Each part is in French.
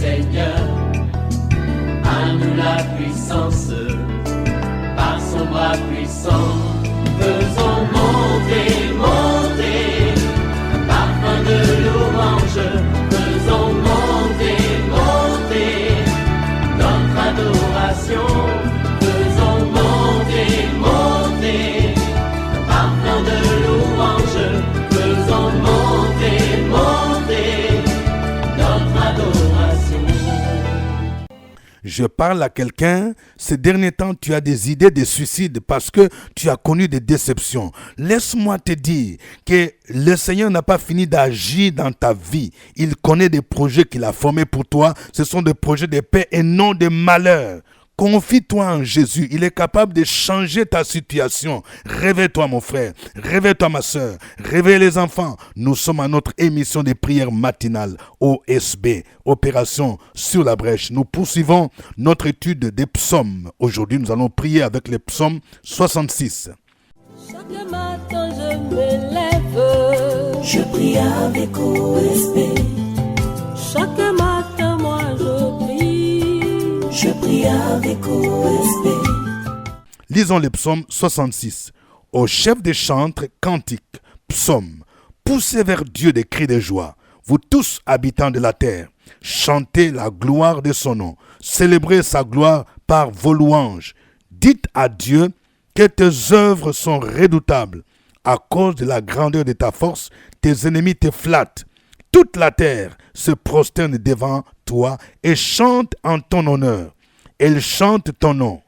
Seigneur, à nous la puissance, par son bras puissant, faisons monter, monter, un parfum de louange, faisons monter, monter, notre adoration, faisons monter, monter, un parfum de louange, faisons monter, monter, notre adoration. Je parle à quelqu'un, ces derniers temps, tu as des idées de suicide parce que tu as connu des déceptions. Laisse-moi te dire que le Seigneur n'a pas fini d'agir dans ta vie. Il connaît des projets qu'il a formés pour toi. Ce sont des projets de paix et non de malheur. Confie-toi en Jésus, il est capable de changer ta situation. Réveille-toi mon frère, réveille-toi ma soeur, réveille les enfants. Nous sommes à notre émission de prière matinale, OSB, Opération sur la brèche. Nous poursuivons notre étude des psaumes. Aujourd'hui, nous allons prier avec les psaumes 66. Chaque matin je me lève, Je prie avec OSB, chaque matin moi je prie. je prie avec OSB. Lisons les psaumes 66. Au chef des chantres, cantiques, psaumes, poussez vers Dieu des cris de joie. Vous tous habitants de la terre, chantez la gloire de son nom. Célébrez sa gloire par vos louanges. Dites à Dieu que tes œuvres sont redoutables. À cause de la grandeur de ta force, tes ennemis te flattent. Toute la terre se prosterne devant toi et chante en ton honneur. Elle chante ton nom.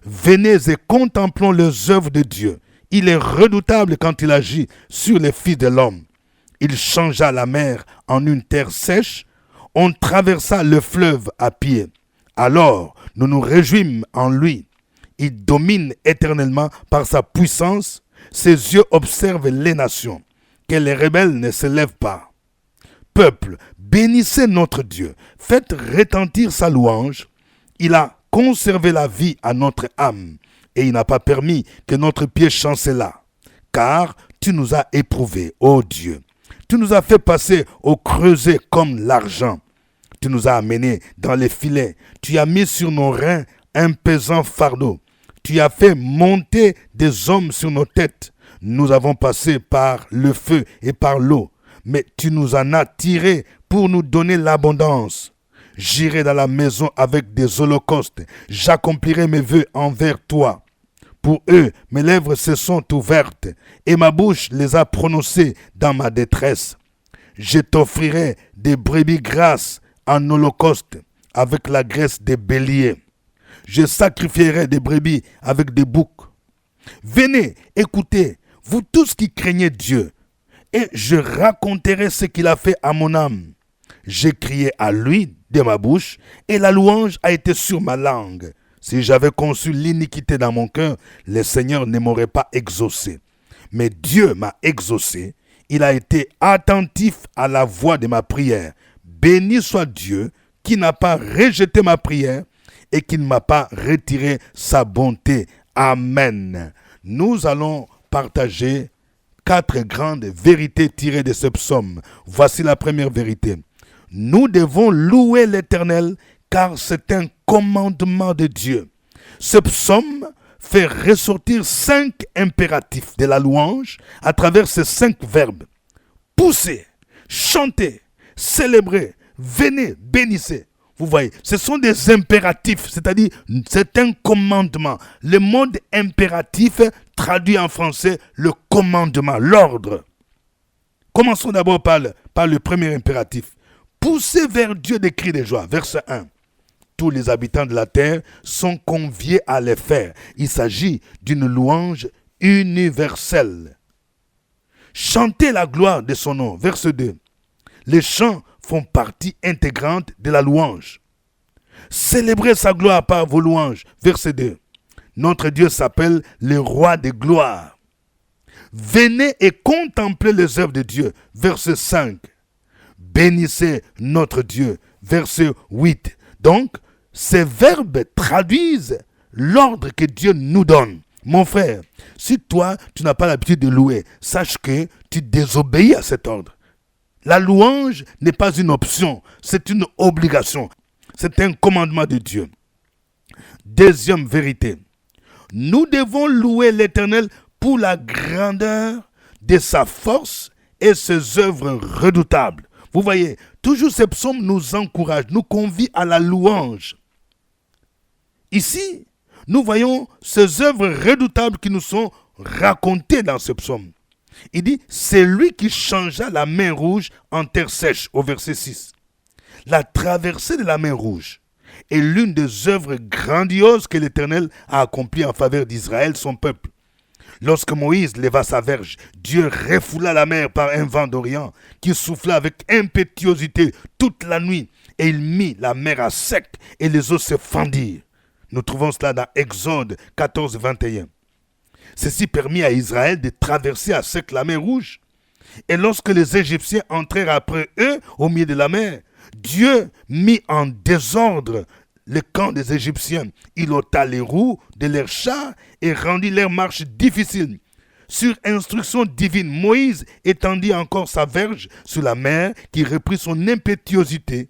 Venez et contemplons les œuvres de Dieu. Il est redoutable quand il agit sur les fils de l'homme. Il changea la mer en une terre sèche. On traversa le fleuve à pied. Alors nous nous réjouîmes en lui. Il domine éternellement par sa puissance. Ses yeux observent les nations. Que les rebelles ne se lèvent pas. Peuple, bénissez notre Dieu. Faites retentir sa louange. Il a conservé la vie à notre âme. Et il n'a pas permis que notre pied chancela. Car tu nous as éprouvés, ô Dieu. Tu nous as fait passer au creuset comme l'argent. Tu nous as amenés dans les filets. Tu as mis sur nos reins un pesant fardeau. Tu as fait monter des hommes sur nos têtes. Nous avons passé par le feu et par l'eau. Mais tu nous en as tirés pour nous donner l'abondance. J'irai dans la maison avec des holocaustes. J'accomplirai mes vœux envers toi. Pour eux, mes lèvres se sont ouvertes et ma bouche les a prononcées dans ma détresse. Je t'offrirai des brebis grasses en holocauste avec la graisse des béliers. Je sacrifierai des brebis avec des boucs. Venez, écoutez, vous tous qui craignez Dieu, et je raconterai ce qu'il a fait à mon âme. J'ai crié à lui de ma bouche, et la louange a été sur ma langue. Si j'avais conçu l'iniquité dans mon cœur, le Seigneur ne m'aurait pas exaucé. Mais Dieu m'a exaucé. Il a été attentif à la voix de ma prière. Béni soit Dieu qui n'a pas rejeté ma prière et qui ne m'a pas retiré sa bonté. Amen. Nous allons partager 4 grandes vérités tirées de ce psaume. Voici la première vérité. Nous devons louer l'Éternel car c'est un commandement de Dieu. Ce psaume fait ressortir 5 impératifs de la louange à travers ces 5 verbes. Poussez, chantez, célébrez, venez, bénissez. Vous voyez, ce sont des impératifs, c'est-à-dire c'est un commandement. Le mot impératif traduit en français le commandement, l'ordre. Commençons d'abord par le premier impératif. Poussez vers Dieu des cris de joie. Verset 1. Tous les habitants de la terre sont conviés à les faire. Il s'agit d'une louange universelle. Chantez la gloire de son nom. Verset 2. Les chants font partie intégrante de la louange. Célébrez sa gloire par vos louanges. Verset 2. Notre Dieu s'appelle le roi de gloire. Venez et contemplez les œuvres de Dieu. Verset 5. Bénissez notre Dieu. Verset 8. Donc, ces verbes traduisent l'ordre que Dieu nous donne. Mon frère, si toi, tu n'as pas l'habitude de louer, sache que tu désobéis à cet ordre. La louange n'est pas une option, c'est une obligation. C'est un commandement de Dieu. Deuxième vérité, nous devons louer l'Éternel pour la grandeur de sa force et ses œuvres redoutables. Vous voyez, toujours ces psaumes nous encouragent, nous convient à la louange. Ici, nous voyons ces œuvres redoutables qui nous sont racontées dans ce psaume. Il dit, c'est lui qui changea la mer rouge en terre sèche, au verset 6. La traversée de la mer rouge est l'une des œuvres grandioses que l'Éternel a accomplies en faveur d'Israël, son peuple. Lorsque Moïse leva sa verge, Dieu refoula la mer par un vent d'Orient qui souffla avec impétuosité toute la nuit, et il mit la mer à sec et les eaux se fendirent. Nous trouvons cela dans Exode 14, 21. Ceci permit à Israël de traverser à sec la mer Rouge. Et lorsque les Égyptiens entrèrent après eux au milieu de la mer, Dieu mit en désordre le camp des Égyptiens. Il ôta les roues de leurs chars et rendit leur marche difficile. Sur instruction divine, Moïse étendit encore sa verge sur la mer qui reprit son impétuosité.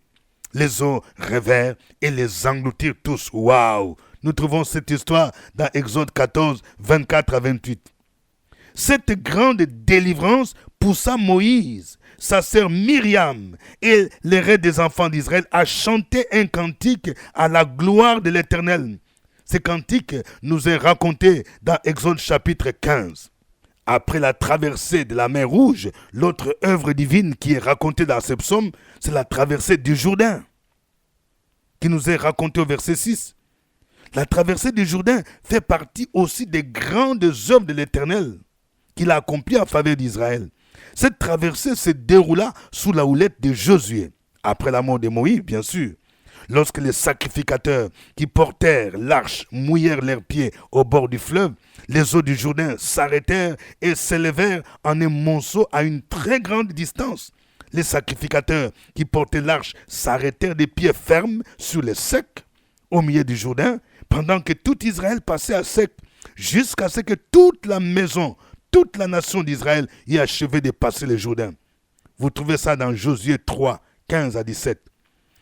Les eaux revinrent et les engloutirent tous. Waouh! Nous trouvons cette histoire dans Exode 14, 24 à 28. Cette grande délivrance poussa Moïse, sa sœur Myriam et les restes des enfants d'Israël à chanter un cantique à la gloire de l'Éternel. Ce cantique nous est raconté dans Exode chapitre 15. Après la traversée de la mer Rouge, l'autre œuvre divine qui est racontée dans ce psaume, c'est la traversée du Jourdain, qui nous est racontée au verset 6. La traversée du Jourdain fait partie aussi des grandes œuvres de l'Éternel qu'il a accomplies en faveur d'Israël. Cette traversée se déroula sous la houlette de Josué, après la mort de Moïse, bien sûr. Lorsque les sacrificateurs qui portèrent l'arche mouillèrent leurs pieds au bord du fleuve, les eaux du Jourdain s'arrêtèrent et s'élevèrent en un monceau à une très grande distance. Les sacrificateurs qui portaient l'arche s'arrêtèrent des pieds fermes sur le sec, au milieu du Jourdain, pendant que tout Israël passait à sec, jusqu'à ce que toute la maison, toute la nation d'Israël y achevait de passer le Jourdain. Vous trouvez ça dans Josué 3, 15 à 17.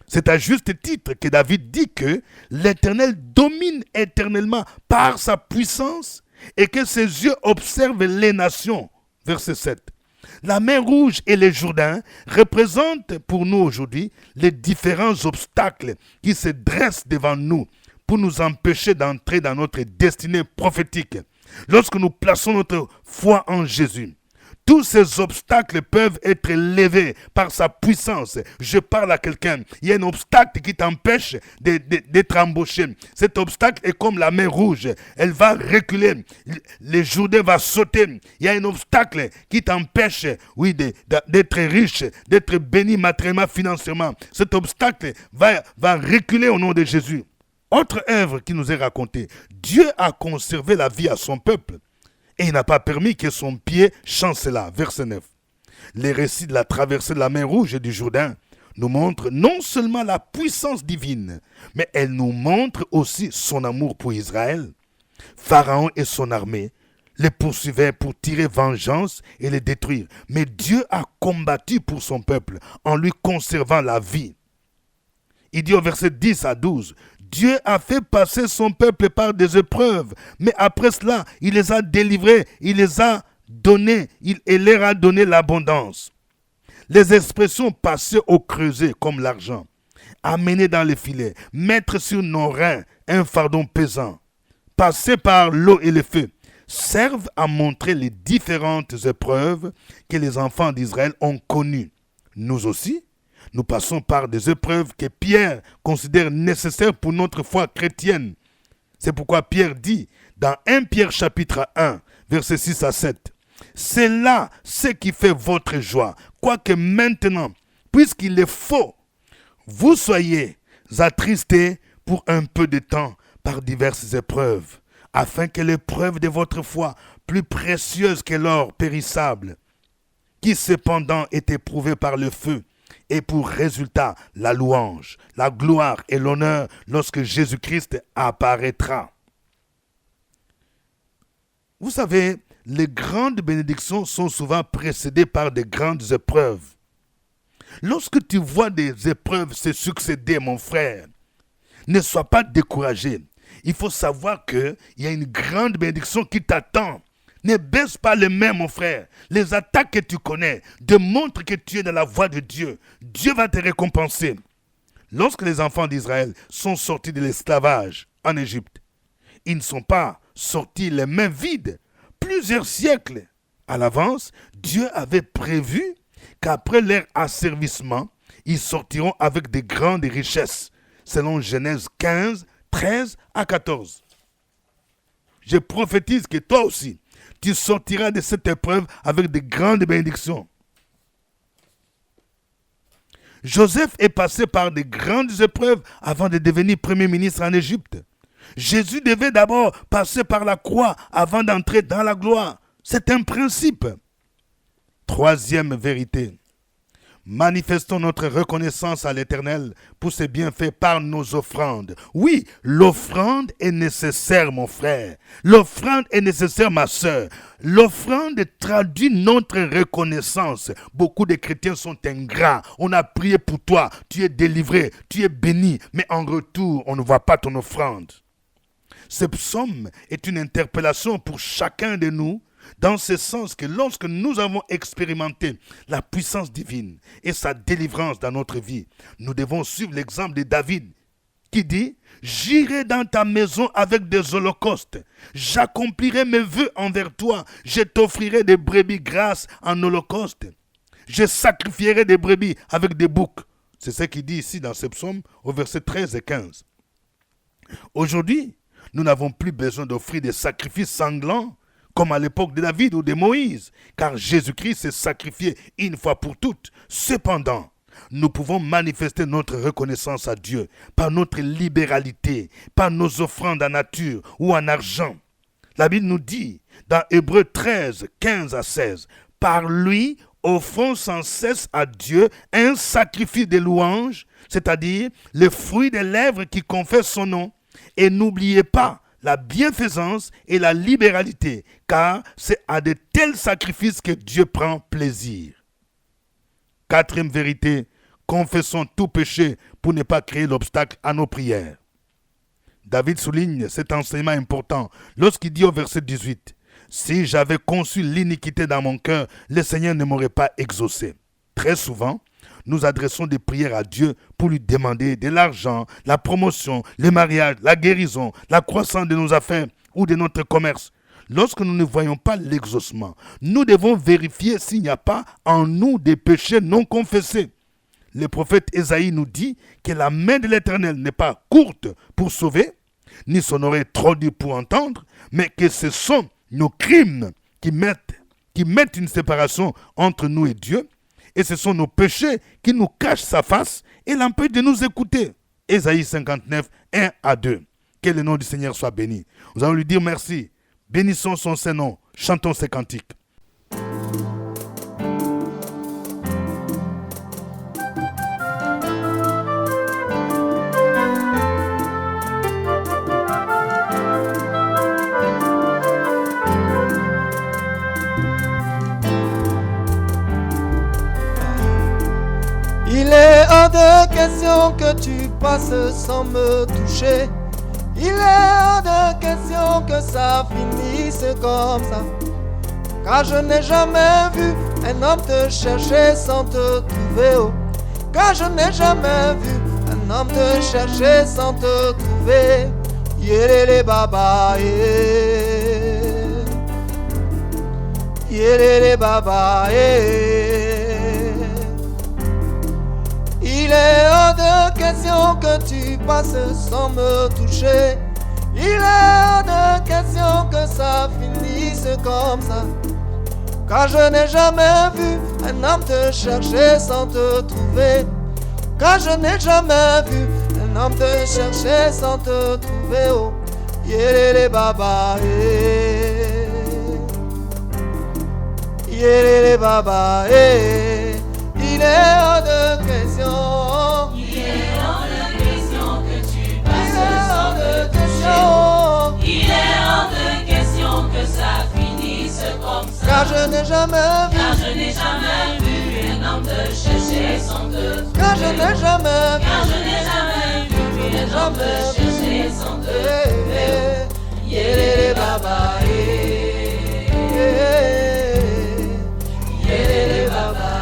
C'est à juste titre que David dit que l'Éternel domine éternellement par sa puissance et que ses yeux observent les nations. Verset 7. La mer Rouge et le Jourdain représentent pour nous aujourd'hui les différents obstacles qui se dressent devant nous pour nous empêcher d'entrer dans notre destinée prophétique. Lorsque nous plaçons notre foi en Jésus, tous ces obstacles peuvent être levés par sa puissance. Je parle à quelqu'un. Il y a un obstacle qui t'empêche d'être embauché. Cet obstacle est comme la mer Rouge. Elle va reculer. Le Jourdain va sauter. Il y a un obstacle qui t'empêche, oui, d'être riche, d'être béni matériellement, financièrement. Cet obstacle va reculer au nom de Jésus. Autre œuvre qui nous est racontée. Dieu a conservé la vie à son peuple. Et il n'a pas permis que son pied chancelât. Verset 9. Les récits de la traversée de la mer Rouge et du Jourdain nous montrent non seulement la puissance divine, mais elle nous montre aussi son amour pour Israël. Pharaon et son armée les poursuivaient pour tirer vengeance et les détruire. Mais Dieu a combattu pour son peuple en lui conservant la vie. Il dit au verset 10 à 12, Dieu a fait passer son peuple par des épreuves, mais après cela, il les a délivrés, il les a donnés, il leur a donné l'abondance. Les expressions passer au creuset comme l'argent, amener dans les filets, mettre sur nos reins un fardeau pesant, passer par l'eau et le feu, servent à montrer les différentes épreuves que les enfants d'Israël ont connues. Nous aussi, nous passons par des épreuves que Pierre considère nécessaires pour notre foi chrétienne. C'est pourquoi Pierre dit dans 1 Pierre chapitre 1, versets 6 à 7, « C'est là ce qui fait votre joie, quoique maintenant, puisqu'il est faux, vous soyez attristés pour un peu de temps par diverses épreuves, afin que l'épreuve de votre foi, plus précieuse que l'or périssable, qui cependant est éprouvée par le feu, et pour résultat la louange, la gloire et l'honneur lorsque Jésus-Christ apparaîtra. » Vous savez, les grandes bénédictions sont souvent précédées par de grandes épreuves. Lorsque tu vois des épreuves se succéder, mon frère, ne sois pas découragé. Il faut savoir qu'il y a une grande bénédiction qui t'attend. Ne baisse pas les mains, mon frère. Les attaques que tu connais démontrent que tu es dans la voie de Dieu. Dieu va te récompenser. Lorsque les enfants d'Israël sont sortis de l'esclavage en Égypte, ils ne sont pas sortis les mains vides. Plusieurs siècles à l'avance, Dieu avait prévu qu'après leur asservissement, ils sortiront avec de grandes richesses, selon Genèse 15, 13 à 14. Je prophétise que toi aussi, tu sortiras de cette épreuve avec de grandes bénédictions. Joseph est passé par de grandes épreuves avant de devenir premier ministre en Égypte. Jésus devait d'abord passer par la croix avant d'entrer dans la gloire. C'est un principe. Troisième vérité. Manifestons notre reconnaissance à l'Éternel pour ses bienfaits par nos offrandes. Oui, l'offrande est nécessaire, mon frère. L'offrande est nécessaire, ma soeur. L'offrande traduit notre reconnaissance. Beaucoup de chrétiens sont ingrats. On a prié pour toi. Tu es délivré, tu es béni. Mais en retour, on ne voit pas ton offrande. Ce psaume est une interpellation pour chacun de nous, dans ce sens que lorsque nous avons expérimenté la puissance divine et sa délivrance dans notre vie, nous devons suivre l'exemple de David qui dit « J'irai dans ta maison avec des holocaustes, j'accomplirai mes vœux envers toi, je t'offrirai des brebis grasses en holocauste, je sacrifierai des brebis avec des boucs. » C'est ce qu'il dit ici dans ce psaume au verset 13 et 15. Aujourd'hui, nous n'avons plus besoin d'offrir des sacrifices sanglants comme à l'époque de David ou de Moïse, car Jésus-Christ s'est sacrifié une fois pour toutes. Cependant, nous pouvons manifester notre reconnaissance à Dieu par notre libéralité, par nos offrandes en nature ou en argent. La Bible nous dit, dans Hébreux 13, 15 à 16, « Par lui, offrons sans cesse à Dieu un sacrifice de louange, c'est-à-dire le fruit des lèvres qui confessent son nom. Et n'oubliez pas la bienfaisance et la libéralité, car c'est à de tels sacrifices que Dieu prend plaisir. » Quatrième vérité, confessons tout péché pour ne pas créer l'obstacle à nos prières. David souligne cet enseignement important lorsqu'il dit au verset 18, « Si j'avais conçu l'iniquité dans mon cœur, le Seigneur ne m'aurait pas exaucé. » Très souvent, nous adressons des prières à Dieu pour lui demander de l'argent, la promotion, le mariage, la guérison, la croissance de nos affaires ou de notre commerce. Lorsque nous ne voyons pas l'exaucement, nous devons vérifier s'il n'y a pas en nous des péchés non confessés. Le prophète Ésaïe nous dit que la main de l'Éternel n'est pas courte pour sauver, ni son oreille trop dure pour entendre, mais que ce sont nos crimes qui mettent une séparation entre nous et Dieu. Et ce sont nos péchés qui nous cachent sa face et l'empêchent de nous écouter. Ésaïe 59, 1 à 2. Que le nom du Seigneur soit béni. Nous allons lui dire merci. Bénissons son Saint-Nom. Chantons ses cantiques. Il est hors de question que tu passes sans me toucher. Il est hors de question que ça finisse comme ça. Car je n'ai jamais vu un homme te chercher sans te trouver. Oh. Car je n'ai jamais vu un homme te chercher sans te trouver. Yélélé baba, yélélé baba, Il est hors de question que tu passes sans me toucher. Il est hors de question que ça finisse comme ça. Car je n'ai jamais vu un homme te chercher sans te trouver. Car je n'ai jamais vu un homme te chercher sans te trouver. Oh, yélélé baba, yélélé baba, il est hors de question. Il est hors de question que tu passes sans me toucher. Il est hors de question que ça finisse comme ça. Car je n'ai jamais vu un homme te chercher sans te trouver. Car je n'ai jamais Car je n'ai jamais vu un homme te chercher sans te trouver. Yélélé baba, yélélé baba,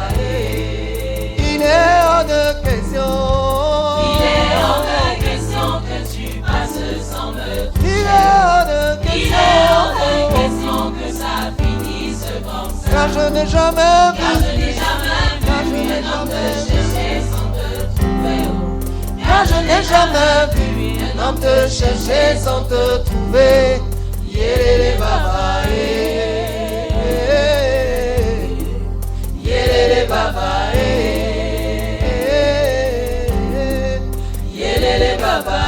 il est hors de question. il est hors de question que tu passes sans me trouver. Il est hors de Il question. est hors de question que ça finisse comme ça. Car je n'ai jamais Car vu. je n'ai jamais vu un homme te chercher sans te trouver. Car je n'ai jamais vu un homme te chercher sans te trouver. Yélélé baba, yélélé baba, Yélélé baba,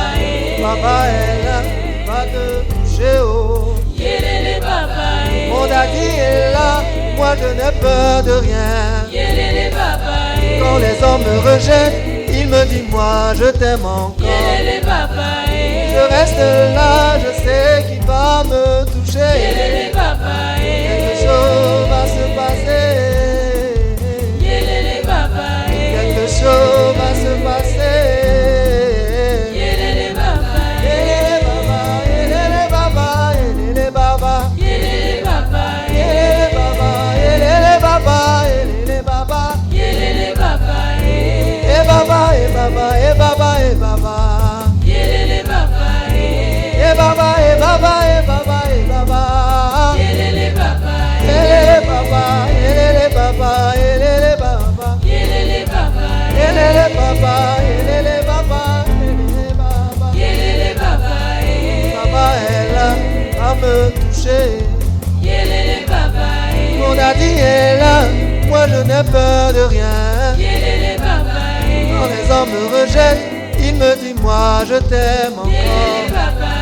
Baba est là, va te toucher oh. yélélé baba, Mon daddy est là, moi je n'ai peur de rien. yélélé baba, Quand les hommes me rejettent, il me dit moi je t'aime encore. yélélé baba, Je reste là, je sais qu'il va me toucher. yélélé baba, Quelque chose va se passer. yélélé baba, Quelque chose va se passer. yélélé baba, Yélélé baba, yélélé baba, yélélé baba, yélélé baba, yélélé baba, yélélé baba, yélélé baba. yélélé baba, Eh baba, eh baba, eh baba, eh baba. yélélé baba, Eh baba, eh baba, eh baba, eh baba. yélélé baba, Yélélé baba, yélélé baba, yélélé baba. yélélé baba, Yélélé baba, yélélé baba, yélélé baba. yélélé baba, Baba est là à me toucher. yélélé baba, Mon daddy est là, moi je n'ai peur de rien. yélélé baba, Quand les hommes me rejettent, il me dit moi je t'aime yélélé encore. baba,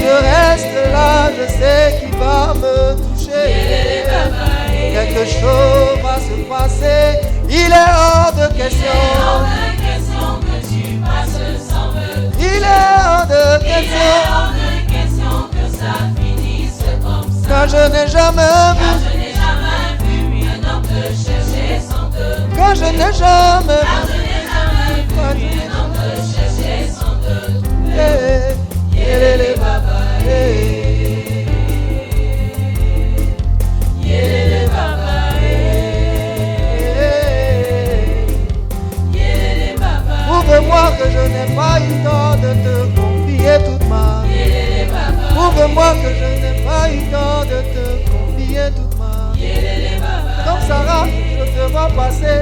Je reste là, je sais qu'il va me toucher. yélélé baba, Quelque chose va se passer, il est hors de hors question. de question que tu passes sans me trouver. Il est hors de Il est question. hors de question que ça finisse comme ça. Car je n'ai jamais Car vu, je n'ai jamais vu un homme te chercher sans te trouver. car je n'ai jamais Car vu. je n'ai jamais vu un homme te chercher sans te trouver. Eh, Yélélé baba, yélélé baba, yélélé baba, prouve-moi que je n'ai pas eu tort de te confier toute ma vie. yélélé baba, Prouve-moi que je n'ai pas eu tort de te confier toute ma vie. yélélé baba, Comme Sarah, je te vois passer,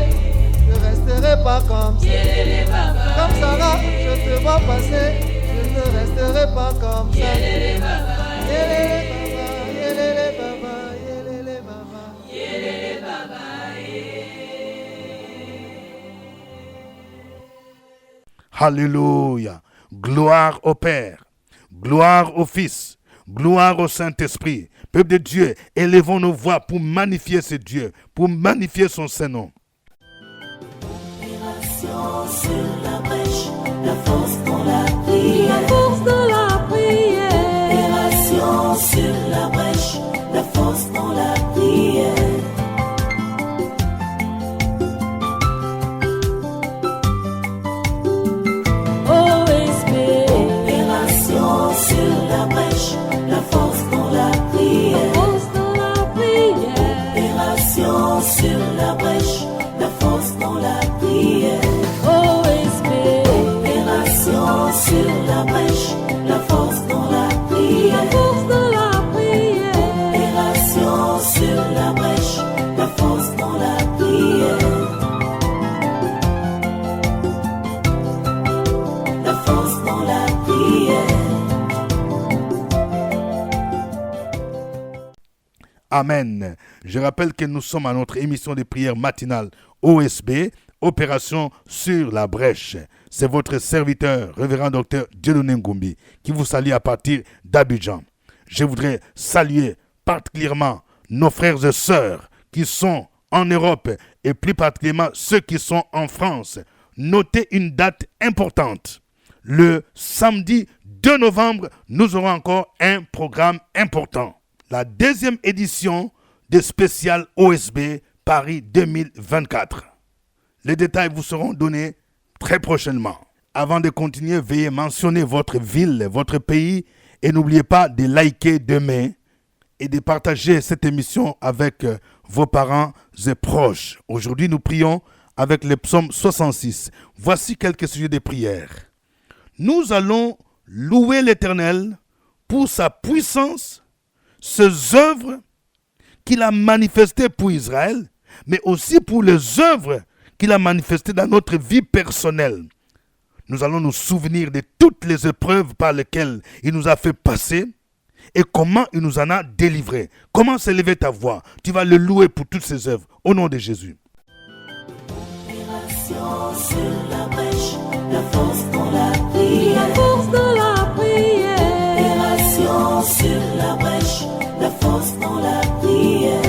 je resterai pas comme ça. yélélé baba, Comme Sarah, je te vois passer, je ne resterai pas comme ça. yélélé baba, Yélélé baba, yélélé baba, yélélé baba. Alléluia. Gloire au Père, gloire au Fils, gloire au Saint-Esprit. Peuple de Dieu, élevons nos voix pour magnifier ce Dieu, pour magnifier son Saint-Nom. Opération sur la brèche, la force dans la prière. La force dans la prière. Opération sur la brèche, la force dans la prière. OSB. Opération sur la brèche, la force dans la prière. Force dans la prière. Opération sur la brèche, la force dans la prière. OSB. Opération sur la brèche, la force dans la prière. La force dans la prière. Opération sur la brèche, la force dans la prière. La force dans la prière. Amen. Je rappelle que nous sommes à notre émission de prière matinale OSB, Opération sur la brèche. C'est votre serviteur, révérend docteur Dieudonné Ngumbi, qui vous salue à partir d'Abidjan. Je voudrais saluer particulièrement nos frères et sœurs qui sont en Europe et plus particulièrement ceux qui sont en France. Notez une date importante. Le samedi 2 novembre, nous aurons encore un programme important. La deuxième édition de spécial OSB Paris 2024. Les détails vous seront donnés très prochainement. Avant de continuer, veuillez mentionner votre ville, votre pays et n'oubliez pas de liker demain et de partager cette émission avec vos parents et proches. Aujourd'hui, nous prions avec le psaume 66. Voici quelques sujets de prière. Nous allons louer l'Éternel pour sa puissance, ses œuvres qu'il a manifestées pour Israël, mais aussi pour les œuvres qu'il a manifestées dans notre vie personnelle. Nous allons nous souvenir de toutes les épreuves par lesquelles il nous a fait passer et comment il nous en a délivrés. Comment s'élever ta voix? Tu vas le louer pour toutes ses œuvres. Au nom de Jésus. Sur la brèche, la force dans la prière. La force de la prière. Opération sur la brèche, la force dans la prière.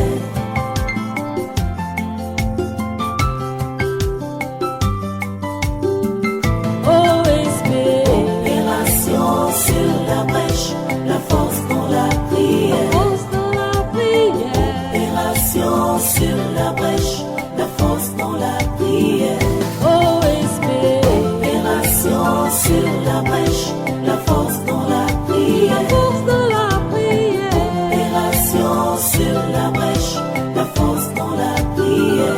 OSB. Opération sur la brèche, la force dans la prière. La force de la prière. Opération sur la brèche, la force dans la prière. OSB. Opération sur la brèche, la force dans la prière. La force de la prière. Opération sur la brèche, la force dans la prière.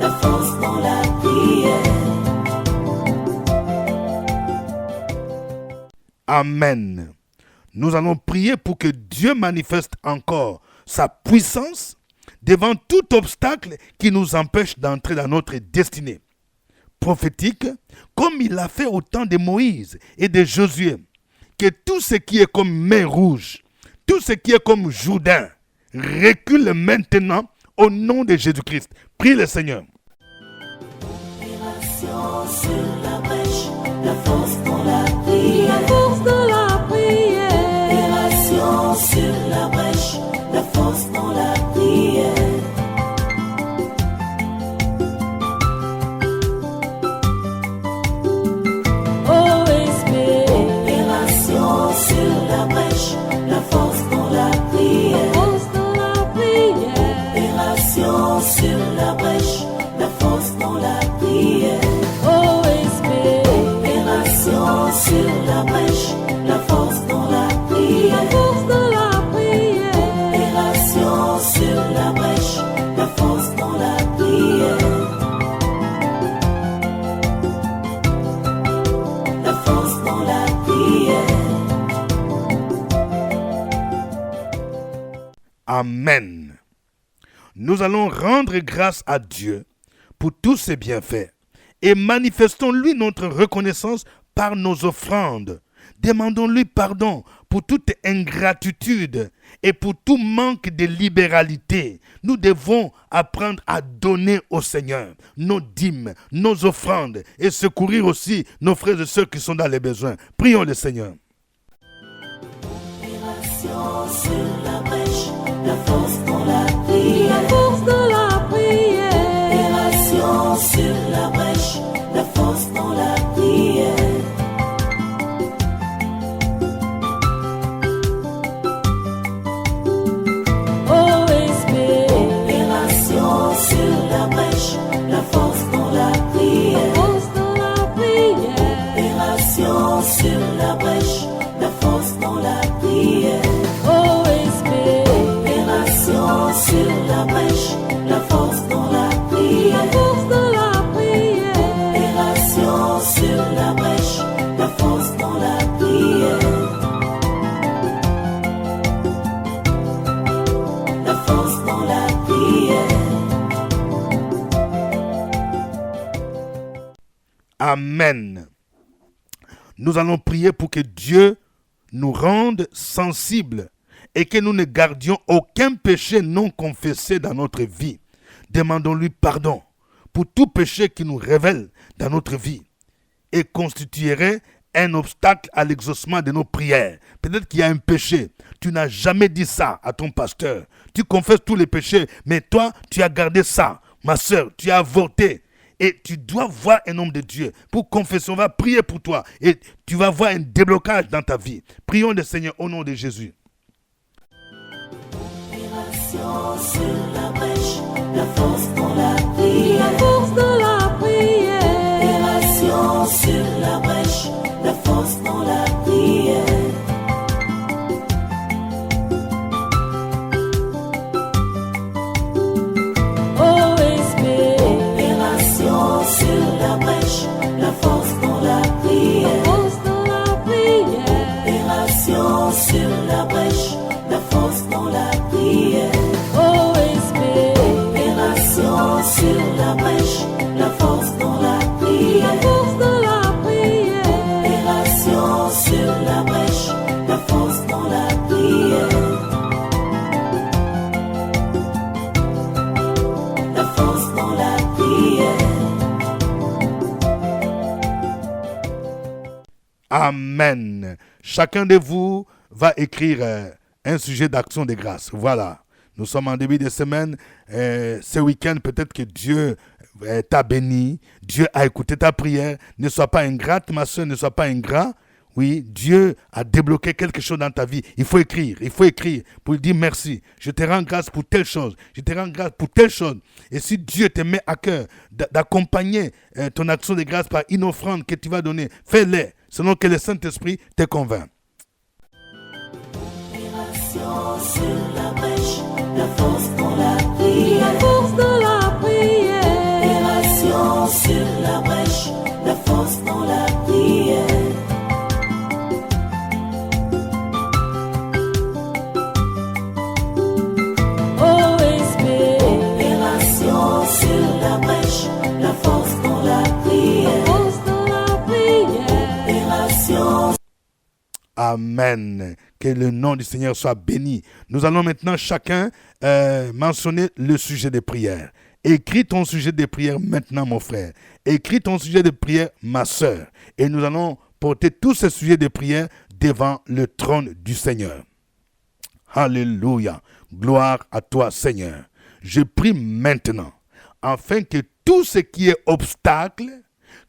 La force dans la prière. Amen. Nous allons prier pour que Dieu manifeste encore sa puissance devant tout obstacle qui nous empêche d'entrer dans notre destinée prophétique, comme il l'a fait au temps de Moïse et de Josué. Que tout ce qui est comme mer rouge, tout ce qui est comme Jourdain, recule maintenant au nom de Jésus-Christ. Prie le Seigneur. Opération sur la brèche, la force dans la prière. La force de la prière. Opération sur la brèche, la force dans la prière. OSB. Opération sur la brèche, la force dans la La prière. force de la prière. Opération sur la brèche, la force dans la prière. OSB. Opération sur la brèche, la force dans la prière. La force de la prière. Opération sur la brèche, la force dans la prière. La force dans la prière. Amen. Nous allons rendre grâce à Dieu pour tous ses bienfaits et manifestons-lui notre reconnaissance par nos offrandes. Demandons-lui pardon pour toute ingratitude et pour tout manque de libéralité. Nous devons apprendre à donner au Seigneur nos dîmes, nos offrandes et secourir aussi nos frères et sœurs qui sont dans les besoins. Prions le Seigneur. Opération sur la brèche, la force dans la prière. La force de la prière. Opération sur la brèche, la force dans la prière. OSB. Opération sur la brèche, la force dans la La prière. force de la prière. Opération sur la brèche, la force dans la prière. OSB. Opération sur la brèche, la force dans la La prière. force de la prière. Opération sur la brèche, la force dans la prière. La force dans la prière. Amen. Nous allons prier pour que Dieu nous rende sensibles et que nous ne gardions aucun péché non confessé dans notre vie. Demandons-lui pardon pour tout péché qui nous révèle dans notre vie et constituerait un obstacle à l'exaucement de nos prières. Peut-être qu'il y a un péché. Tu n'as jamais dit ça à ton pasteur. Tu confesses tous les péchés, mais toi, tu as gardé ça. Ma soeur, tu as avorté. Et tu dois voir un homme de Dieu pour confesser. On va prier pour toi et tu vas voir un déblocage dans ta vie. Prions le Seigneur au nom de Jésus. Opération Génération sur la brèche, la force dans la prière. La force de la prière. Génération sur la brèche, la force dans la prière. OSB. Opération sur la brèche, la force dans la prière. La force de la prière. Opération sur la brèche, la force dans la prière. OSB. Opération sur la brèche, la force dans la La prière. force de la prière. Opération sur la brèche, la force dans la prière. La force dans la prière. Amen. Chacun de vous va écrire un sujet d'action de grâce. Voilà. Nous sommes en début de semaine. Ce week-end, peut-être que Dieu t'a béni. Dieu a écouté ta prière. Ne sois pas ingrate, ma soeur, ne sois pas ingrat. Oui, Dieu a débloqué quelque chose dans ta vie. Il faut écrire pour lui dire merci. Je te rends grâce pour telle chose. Je te rends grâce pour telle chose. Et si Dieu te met à cœur d'accompagner ton action de grâce par une offrande que tu vas donner, fais-le, selon que le Saint-Esprit te convainc. Opération sur la brèche, la force dans la prière. La force de la prière. Opération sur la brèche, la force dans la prière. OSB. Opération sur la brèche, la force dans la La prière. force de la prière. Opération Amen. Que le nom du Seigneur soit béni. Nous allons maintenant chacun mentionner le sujet de prière. Écris ton sujet de prière maintenant, mon frère. Écris ton sujet de prière, ma soeur. Et nous allons porter tous ces sujets de prière devant le trône du Seigneur. Alléluia. Gloire à toi, Seigneur. Je prie maintenant, afin que tout ce qui est obstacle,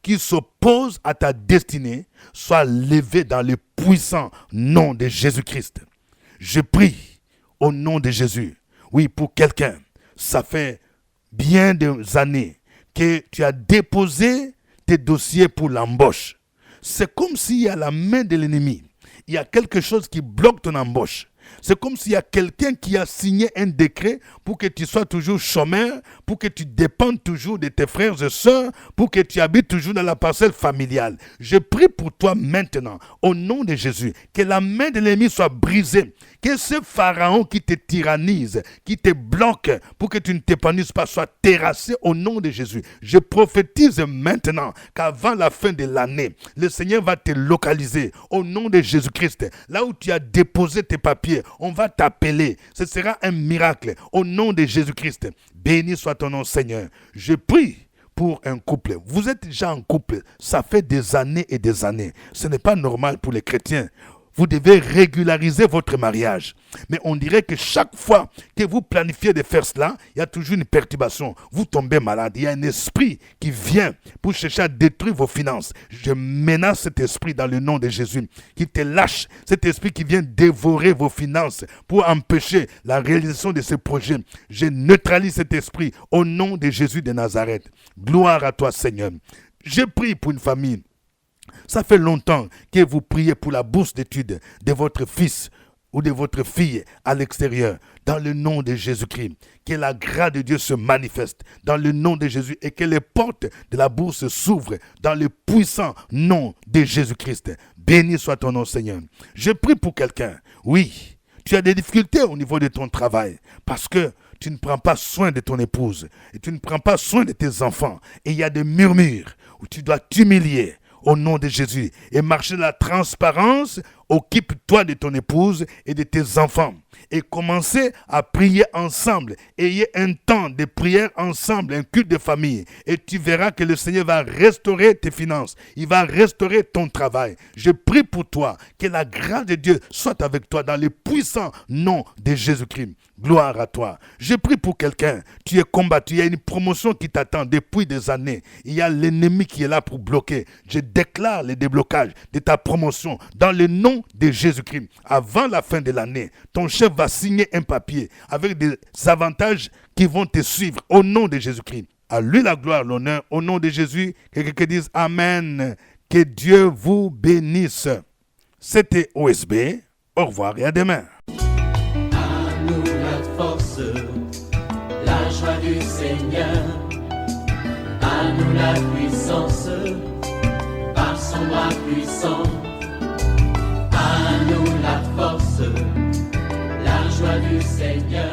qui s'oppose à ta destinée, soit levé dans le puissant nom de Jésus-Christ. Je prie au nom de Jésus. Oui, pour quelqu'un, ça fait bien des années que tu as déposé tes dossiers pour l'embauche. C'est comme s'il y a la main de l'ennemi. Il y a quelque chose qui bloque ton embauche. C'est comme s'il y a quelqu'un qui a signé un décret pour que tu sois toujours chômeur, pour que tu dépendes toujours de tes frères et sœurs, pour que tu habites toujours dans la parcelle familiale. Je prie pour toi maintenant, au nom de Jésus, que la main de l'ennemi soit brisée, que ce pharaon qui te tyrannise, qui te bloque pour que tu ne t'épanouisses pas, soit terrassé au nom de Jésus. Je prophétise maintenant qu'avant la fin de l'année, le Seigneur va te localiser au nom de Jésus-Christ. Là où tu as déposé tes papiers, on va t'appeler. Ce sera un miracle au nom de Jésus-Christ. Béni soit ton nom, Seigneur. Je prie pour un couple. Vous êtes déjà en couple. Ça fait des années et des années. Ce n'est pas normal pour les chrétiens. Vous devez régulariser votre mariage. Mais on dirait que chaque fois que vous planifiez de faire cela, il y a toujours une perturbation. Vous tombez malade. Il y a un esprit qui vient pour chercher à détruire vos finances. Je menace cet esprit dans le nom de Jésus, qui te lâche. Cet esprit qui vient dévorer vos finances pour empêcher la réalisation de ces projets. Je neutralise cet esprit au nom de Jésus de Nazareth. Gloire à toi, Seigneur. Je prie pour une famille. Ça fait longtemps que vous priez pour la bourse d'études de votre fils ou de votre fille à l'extérieur. Dans le nom de Jésus-Christ, que la grâce de Dieu se manifeste dans le nom de Jésus et que les portes de la bourse s'ouvrent dans le puissant nom de Jésus-Christ. Béni soit ton nom, Seigneur. Je prie pour quelqu'un. Oui, tu as des difficultés au niveau de ton travail parce que tu ne prends pas soin de ton épouse et tu ne prends pas soin de tes enfants. Et il y a des murmures où tu dois t'humilier au nom de Jésus et marcher dans la transparence. Occupe-toi de ton épouse et de tes enfants et commencez à prier ensemble. Ayez un temps de prière ensemble, un culte de famille, et tu verras que le Seigneur va restaurer tes finances, il va restaurer ton travail. Je prie pour toi, que la grâce de Dieu soit avec toi dans le puissant nom de Jésus-Christ. Gloire à toi. Je prie pour quelqu'un. Tu es combattu. Il y a une promotion qui t'attend depuis des années. Il y a l'ennemi qui est là pour bloquer. Je déclare le déblocage de ta promotion dans le nom nom de Jésus-Christ. Avant la fin de l'année, ton chef va signer un papier avec des avantages qui vont te suivre au nom de Jésus-Christ. À lui la gloire, l'honneur, au nom de Jésus. Que quelqu'un dise Amen. Que Dieu vous bénisse. C'était OSB. Au revoir et à demain. À nous la force, la joie du Seigneur. À nous la puissance, par son bras puissant. À nous la force, la joie du Seigneur.